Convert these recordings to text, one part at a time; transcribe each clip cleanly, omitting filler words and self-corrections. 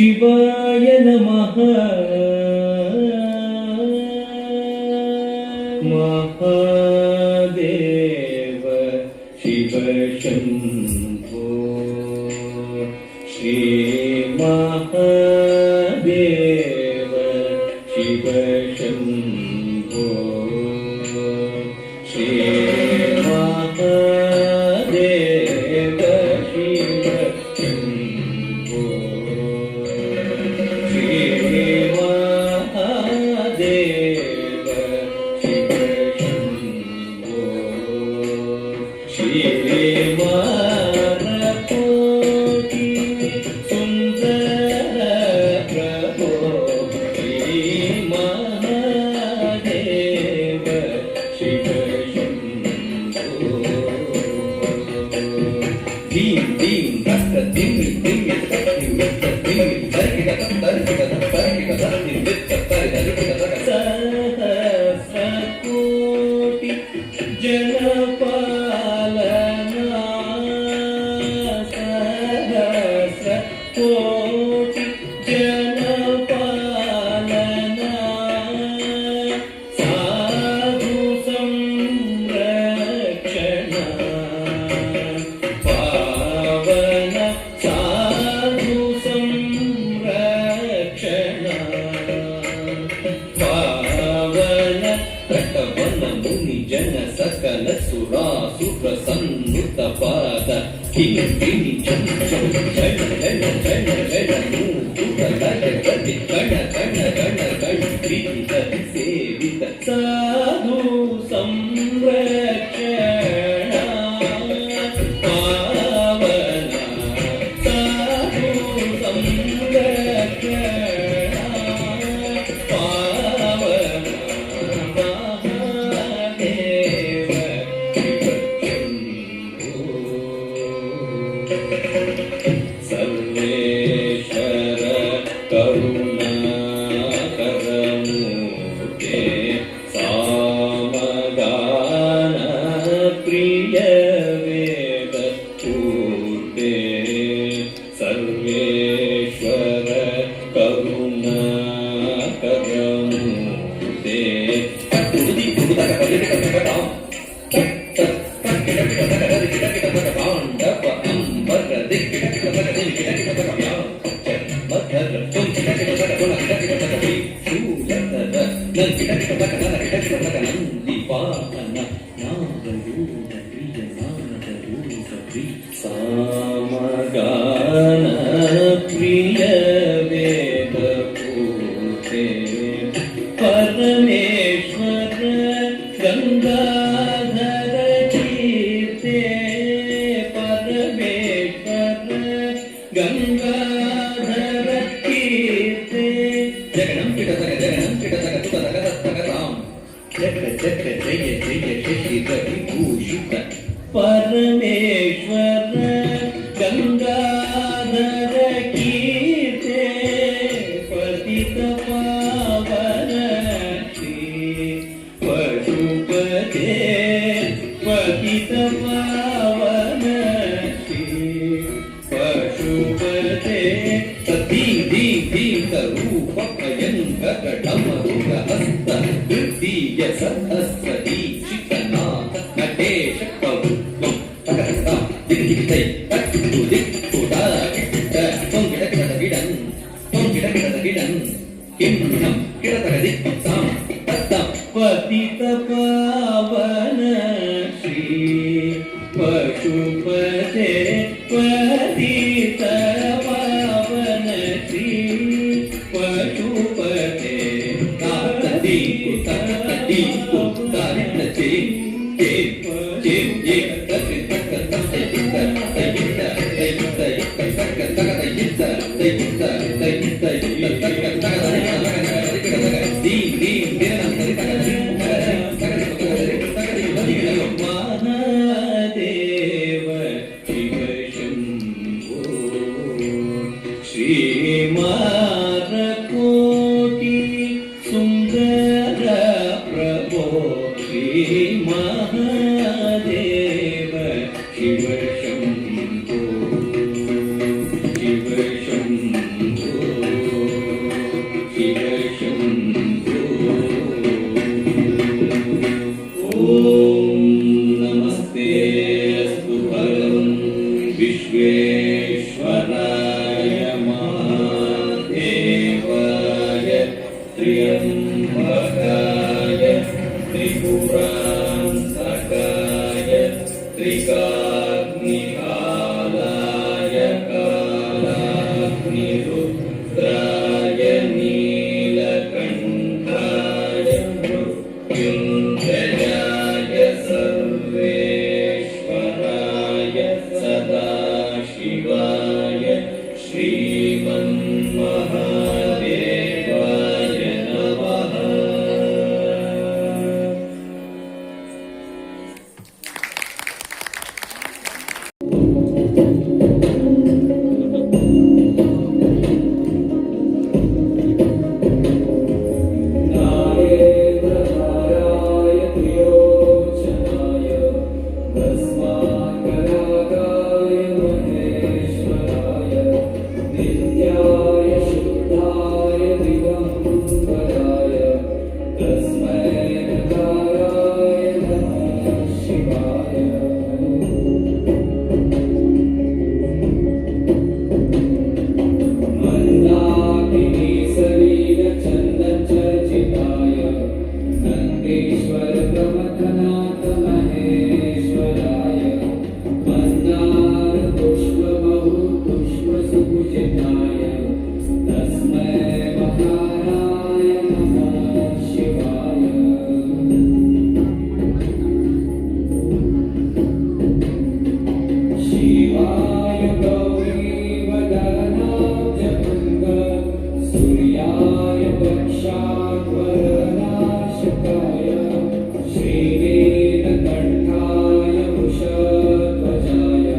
ಶಿವಾಯ ನಮಃ. ಮಹಾದೇವ ಶಿವ ಶಂಭೋ ಶ್ರೀ ಮಹಾದೇವ ಶಿವ ಶಂಭೋ ಶ್ರೀ ಮಹಾದೇವ ಶಿವ ಶಂಭೋ ಶ್ರೀ ಮಹಾದೇವ ಶಿವ ಶಂಭೋ ಶ್ರೀ ಕೋಟಿ ಸುಂದರ ಪ್ರಭೋ ಶ್ರೀ ಮಹಾದೇವ ಶಿವ ಶಂಭೋ. ದೀಂ ದೀಂ ದತ್ತ ದಿಮ್ಮಿ ದಿಮ್ಮಿ ದಿಮ್ಮಿ ದಿಮ್ಮಿ ತರಿಗಿಡ ತರಿಗಿಡ ತರಿಗಿಡ ದಿಮ್ಮಿ ತರಿಗಿಡ ಸಹಸ್ರ ಕೋಟಿ ಜನಪಾಲನಾ ಸಹಸ್ರ ಕೋಟಿ ಜನಪಾಲನಾ ಸಾಧು ಸಂರಕ್ಷಣ ಪಾವನ ಸಾಧು ಸಂರಕ್ಷಣ ಪಾವನ ಪ್ರಕವನ ಮುನಿ ಜನ ಸಕಲ ಸುರಾಸುರ ಸನ್ನುತ ಪಾದ ಕಿಂ ಕಿಣಿ ಚಂ ಚಂ ಜನ ಜನ ಜನ ಜನ ನೂಪುರ ಗಣ ಗಣಿ ಗಣ ಗಣ ಗಣ ಗಣ ಪ್ರೀತ ಸೇವಿತ ಸಾಧು ಸಂರಕ್ಷಣ ಪಾವನ ಸಾಧು ಸಂರಕ್ಷಣ ಪಾವನ ಮಹಾದೇವ ಶಿವ ಶಂಭೋ. ಸರ್ವೇಶ್ವರ ಕರುಣಾಕರ ಮೂರ್ತೆ ಸಾಮಗಾನ ಪ್ರಿಯ ವೇದ ಪೂರ್ತೆ ಸರ್ವೇಶ್ವರ ಕರುಣಾಕರ ಮೂರ್ತೆ ಸಾಮಗಾನ ಪ್ರಿಯ ವೇದ ಪೂರ್ತೆ ಪರಮೇಶ್ವರ ಗಂಗಾಧರ ಕೀರ್ತೆ ಪರಮೇಶ್ವರ ಗಂಗಾಧರ ಕೀರ್ತೆ ಜಗಣಂ ಪಿಟತಗ ಜಗಣಂ ಪಿಟತಗ ತುತಗ ತತ್ತಗ ರಾಮ್ ಚಕ್ರ ಚಕ್ರ ಜಯ ಜಯ ಶಶಿಧ ವಿಭೂಷಿತ ಪರಮೇಶ್ವರ ಗಂಗಾಧರ ಕೀರ್ತೆ ಪತಿತ ಪಾವನ ಶ್ರೀ ಪಶುಪತೆ ಪತಿತ ಪಾವನ ಶ್ರೀ ಪಶುಪತೆ ಸತೀಂ ಧೀಂ ಧೀಂ ರೂಪ ಭಯಂಕರ ಡಮರುಗ ಹಸ್ತ ವೃದ್ಧಿಯ ಸಹಸ್ರ ದೀಕ್ಷಿತನಾಥ ನಟೇಶ ಕೌತ್ವಂ ತಗತ ದಿಗ್ಗಿತೈ ಕಟ್ಟು ದಿಕ್ಕುಡ ಕಿಟ್ಟ ತೊಂಗಿಡ ಗಿಡದ ಗಿಡನ್ ತೊಂಗಿಡ ಗಿಡದ ಗಿಡನ್ ಕಿನ್ನಂ ಗಿಡದ ದಿಕ್ಕು ಸಾಂ ತತ್ತ ಪತಿತ ಪಾವನ ಶ್ರೀ ಪಶುಪತೆ ಪತಿತ ಪಾವನ ಶ್ರೀ ಪಶುಪತೆ ತಾತ ದಿಕ್ಕು ತಕ್ಕ ದಿಕ್ಕು ತಾರಿನ ಚೇ ಚೇ ಚೇ ಏ ತಕ್ಕೆ ತಕ್ಕ ತಕ್ಕ ಇದ್ದ ತೈಗಿದ್ದ ತೈಗಿದ್ದ ಇಕ್ಕ ತಕ್ಕ ತಕ್ಕ ತೈಗಿದ್ದ ತೈಗಿದ್ದ ತೈಗಿದ್ದ ಇಕ್ಕ ತಕ್ಕ ತಕ್ಕ ದೀಂ ದೀಂ ದಿನಂ ತರಿ ತಕ್ಕ ಮಹಾದೇವ ಶಿವ ಶಂಭೋ ಶ್ರೀ ಕೋಟಿ ಸುಂದರ ಪ್ರಭೋ ಶ್ರೀ ಮಹಾದೇವ ಶಿವ ಶಂಭೋ ಶಿವ ಶಂಭೋ. त्रिकाग्निकालाय कालाग्निरुद्राय नीलकण्ठाय मृत्युञ्जयाय सर्वेश्वराय सदाशिवाय श्रीमन्महादेवाय नमः। नारायणाय त्रिलोचनाय भस्माकरागाय महेश्वराय नित्याय शुद्धाय दिगम्बराय तस्मै नकाराय नमः शिवाय। मन्दाकिनी सलीलचन्दनचर्चिताय नन्देश्वर प्रमथनाथ महेश्वराय मन्दार पुष्पबहु पुष्पसुपूजिताय तस्मै मकाराय नमः शिवाय। शिवाय गौरीवदनाब्जभृङ्ग सूर्याय दक्षाध्वरनाशकाय श्रीनीलकण्ठाय वृषध्वजाय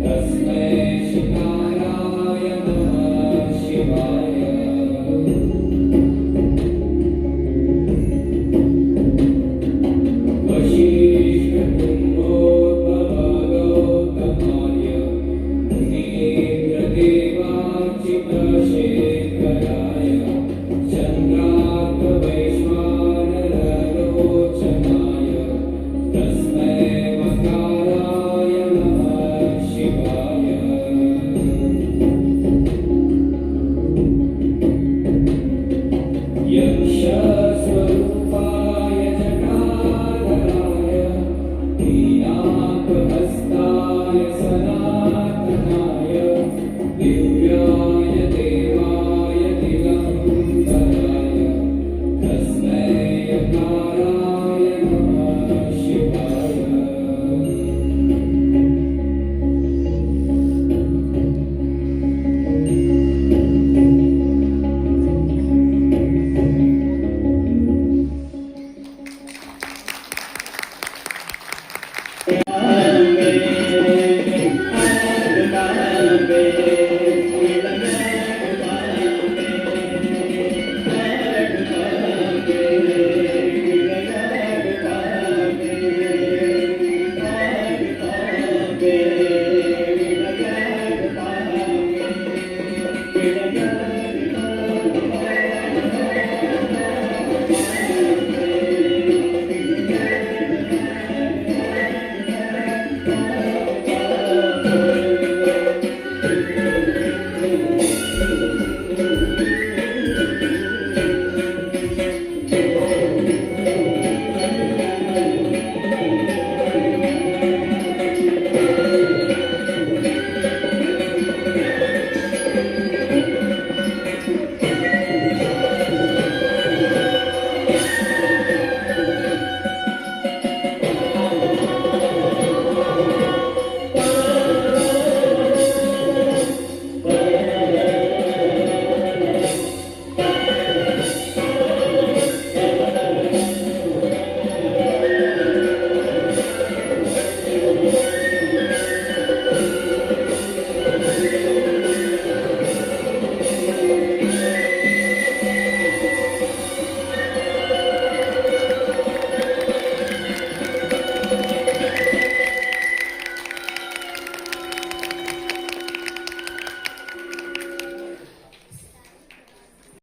तस्मै शिकाराय नमः शिवाय। वशिष्ठकुम्भोद्भवगौतमाय मुनीन्द्रदेवार्चितशक्तिधराय